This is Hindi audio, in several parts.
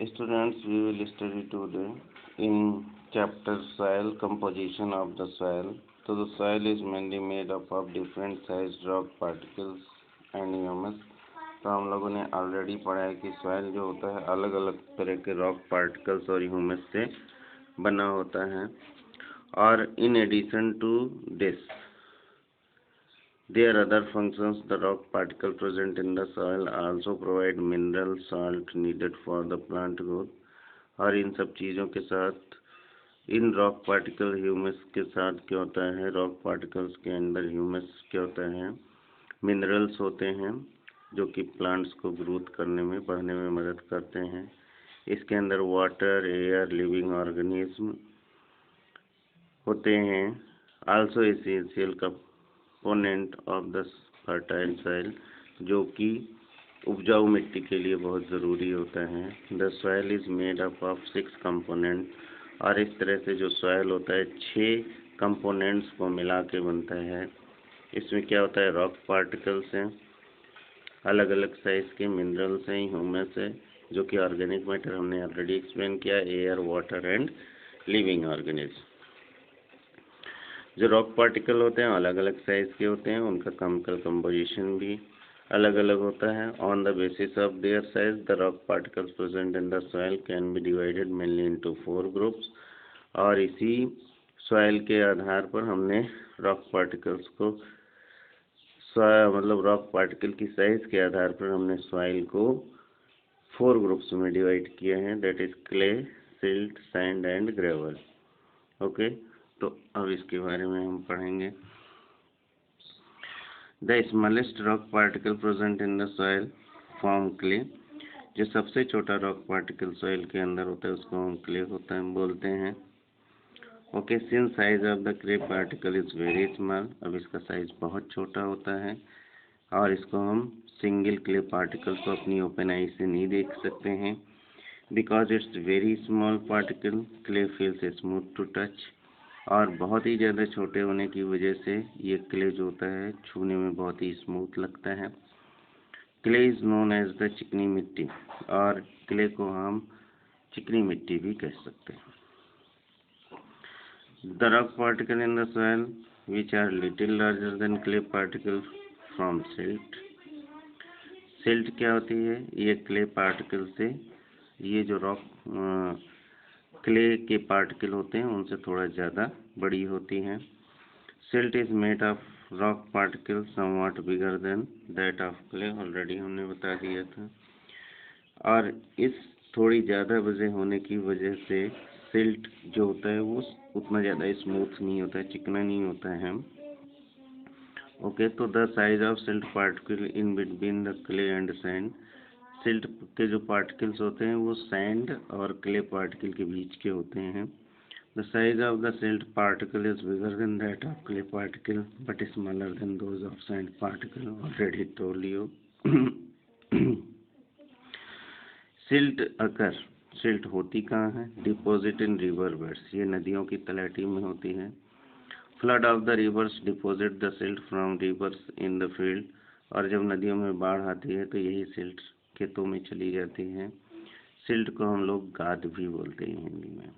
Students, we will study today in chapter soil composition of the soil. So the soil is mainly made up of different sized rock particles and humus. तो हम लोगों ने ऑलरेडी पढ़ा है कि सॉइल जो होता है अलग अलग तरह के रॉक पार्टिकल्स और ह्यूमस से बना होता है. और in addition to this there are other functions. The rock particle present in the soil also provide mineral salt needed for the plant growth. और इन सब चीज़ों के साथ इन रॉक पार्टिकल ह्यूमस के साथ क्या होता है, रॉक पार्टिकल्स के अंदर ह्यूमस क्या होता है, मिनरल्स होते हैं जो कि प्लांट्स को ग्रोथ करने में बढ़ने में मदद करते हैं. इसके अंदर वाटर, एयर, लिविंग ऑर्गेनिज्म होते हैं. Also essential component of the fertile soil, जो कि उपजाऊ मिट्टी के लिए बहुत ज़रूरी होता है. The soil is made up of 6 component. और इस तरह से जो सॉइल होता है 6 कंपोनेंट्स को मिला के बनता है. इसमें क्या होता है, रॉक पार्टिकल्स हैं, अलग अलग साइज़ के मिनरल्स हैं, ह्यूमस है जो कि ऑर्गेनिक मैटर हमने ऑलरेडी एक्सप्लेन किया, air, water and living organism. जो रॉक पार्टिकल होते हैं अलग अलग साइज़ के होते हैं, उनका केमिकल कंपोजिशन भी अलग अलग होता है. On the basis of their size the rock particles present in the soil can B divided mainly into 4 groups. और इसी सॉइल के आधार पर हमने रॉक पार्टिकल्स को मतलब रॉक पार्टिकल की साइज़ के आधार पर हमने सॉइल को 4 ग्रुप्स में डिवाइड किए हैं. That is clay, silt, sand and gravel. Okay, तो अब इसके बारे में हम पढ़ेंगे. The smallest rock particle present in the soil form clay. जो सबसे छोटा रॉक पार्टिकल सॉइल के अंदर होता है उसको हम क्ले होता है बोलते हैं. Okay, since size of the clay particle is very small. अब इसका साइज बहुत छोटा होता है और इसको हम सिंगल क्ले पार्टिकल को अपनी ओपन आई से नहीं देख सकते हैं. Because it's very small particle clay feels smooth to touch. और बहुत ही ज़्यादा छोटे होने की वजह से ये क्ले जो होता है छूने में बहुत ही स्मूथ लगता है. Clay is known as the चिकनी मिट्टी. और क्ले को हम चिकनी मिट्टी भी कह सकते हैं. The rock particle in the soil which are little larger than clay particle from silt. Silt क्या होती है, ये क्ले पार्टिकल से, ये जो रॉक क्ले के पार्टिकल होते हैं उनसे थोड़ा ज़्यादा बड़ी होती हैं. Silt is made of rock particle somewhat bigger than that of clay. Already हमने बता दिया था. और इस थोड़ी ज़्यादा वजह होने की वजह से सिल्ट जो होता है वो उतना ज़्यादा स्मूथ नहीं होता है, चिकना नहीं होता है. ओके, तो the size of silt particle in between the clay and sand. Silt के जो पार्टिकल्स होते हैं वो सैंड और क्ले पार्टिकल के बीच के होते हैं. The size of the silt particle is bigger than that of clay particle but smaller than those of sand particle. Already told you. Silt occur, silt होती कहाँ है, डिपॉजिट इन रिवर बेड्स. ये नदियों की तलहटी में होती है. Flood of the reverse deposit the silt from reverse in the field. और जब नदियों में बाढ़ आती है तो यही सिल्ट खेतों में चली जाती हैं. सिल्ट को हम लोग गाद भी बोलते हैं हिंदी में.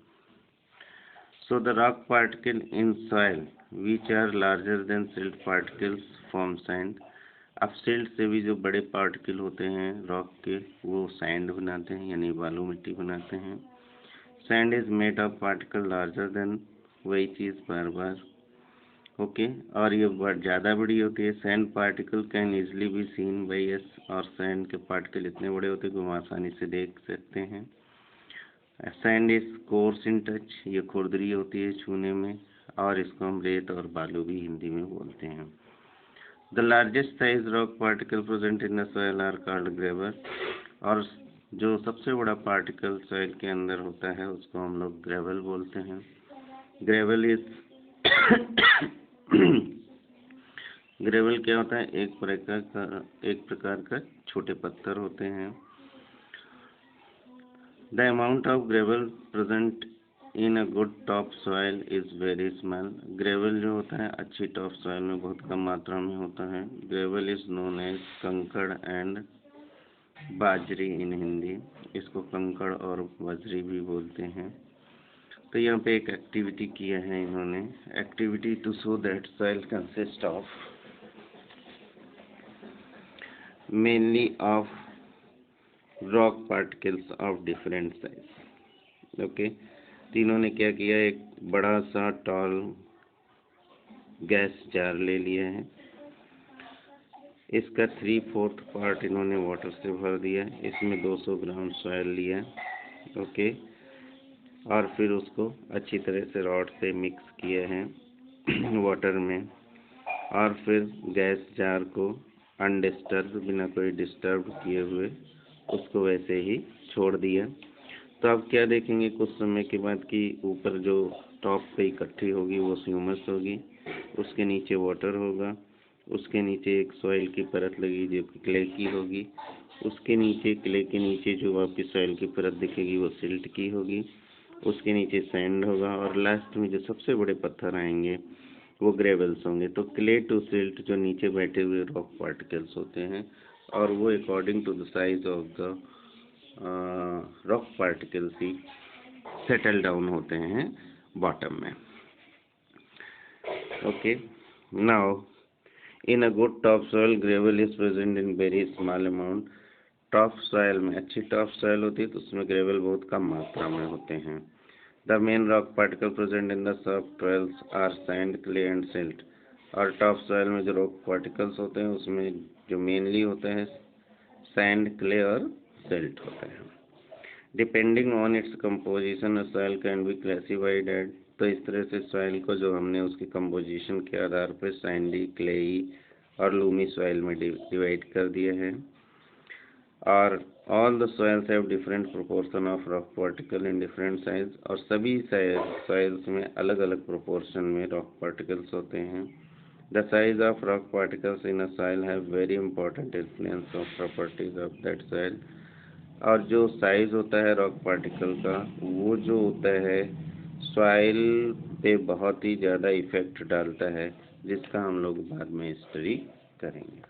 So the rock particle in soil which are larger than silt particles form sand. अब सिल्ट से भी जो बड़े पार्टिकल होते हैं रॉक के वो सैंड बनाते हैं, यानी बालू मिट्टी बनाते हैं. Sand is made of particle larger than, वही चीज़ बार बार. ओके, और ये ज़्यादा बड़ी होती है. Sand particle can easily be seen by S. और सैंड के पार्टिकल इतने बड़े होते हैं कि हम आसानी से देख सकते हैं. Sand is course in touch. ये खुरदरी होती है छूने में. और इसको हम रेत और बालू भी हिंदी में बोलते हैं. The largest size rock particle present in the soil are called gravel. और जो सबसे बड़ा पार्टिकल सॉइल के अंदर होता है उसको हम लोग ग्रेवल बोलते हैं. ग्रेवल इज ग्रेवल क्या होता है, एक प्रकार का छोटे पत्थर होते हैं. The amount of gravel present in a good top soil is very small. Gravel जो होता है अच्छी टॉप सॉइल में बहुत कम मात्रा में होता है. ग्रेवल इज नोन एज कंकड़ एंड बाजरी इन हिंदी, इसको कंकड़ और बजरी भी बोलते हैं। तो यहाँ पे एक एक्टिविटी किया है इन्होंने, activity to show that soil consist of mainly of rock particles of different size. Okay, तो इन्होंने क्या किया, एक बड़ा सा टॉल गैस जार ले लिया है, इसका 3/4 पार्ट इन्होंने वाटर से भर दिया, इसमें 200 ग्राम सॉइल लिया। ओके, और फिर उसको अच्छी तरह से रॉड से मिक्स किया है वाटर में, और फिर गैस जार को अनडिस्टर्ब, बिना कोई डिस्टर्ब किए हुए उसको वैसे ही छोड़ दिया। तो अब क्या देखेंगे कुछ समय के बाद कि ऊपर जो टॉप पे इकट्ठी होगी वो ह्यूमस होगी, उसके नीचे वाटर होगा, उसके नीचे एक सॉइल की परत लगी जो कि क्ले की होगी, उसके नीचे क्ले के नीचे जो वापस सॉइल की परत दिखेगी वो सिल्ट की होगी, उसके नीचे सैंड होगा, और लास्ट में जो सबसे बड़े पत्थर आएंगे वो ग्रेवल्स होंगे। तो क्ले टू सिल्ट जो नीचे बैठे हुए रॉक पार्टिकल्स होते हैं, और वो according to the size of the rock particles ही सेटल डाउन होते हैं बॉटम में। Okay, now in a good top soil gravel is present in very small amount. Top soil में, अच्छी टॉप सॉइल होती है तो उसमें ग्रेवल बहुत कम मात्रा में होते हैं। The main rock particle present in the soft soils are sand, clay and silt. और टॉप सॉइल में जो रॉक पार्टिकल्स होते हैं उसमें जो मेनली होते हैं सैंड, क्ले और सिल्ट होते हैं। Depending on its composition soil can be classified at. तो इस तरह से सॉइल को जो हमने उसकी कंपोजिशन के आधार पर सैंडी, क्लेई और लूमी सॉइल में डिवाइड कर दिया है। और all the soils have different proportion of rock particle in different size. और सभी सॉइल्स में अलग अलग प्रोपोर्शन में रॉक पार्टिकल्स होते हैं। The size of rock particles in a soil have very important influence of properties of that soil. और जो साइज होता है रॉक पार्टिकल का, वो जो होता है सॉइल पे बहुत ही ज़्यादा इफेक्ट डालता है, जिसका हम लोग बाद में स्टडी करेंगे।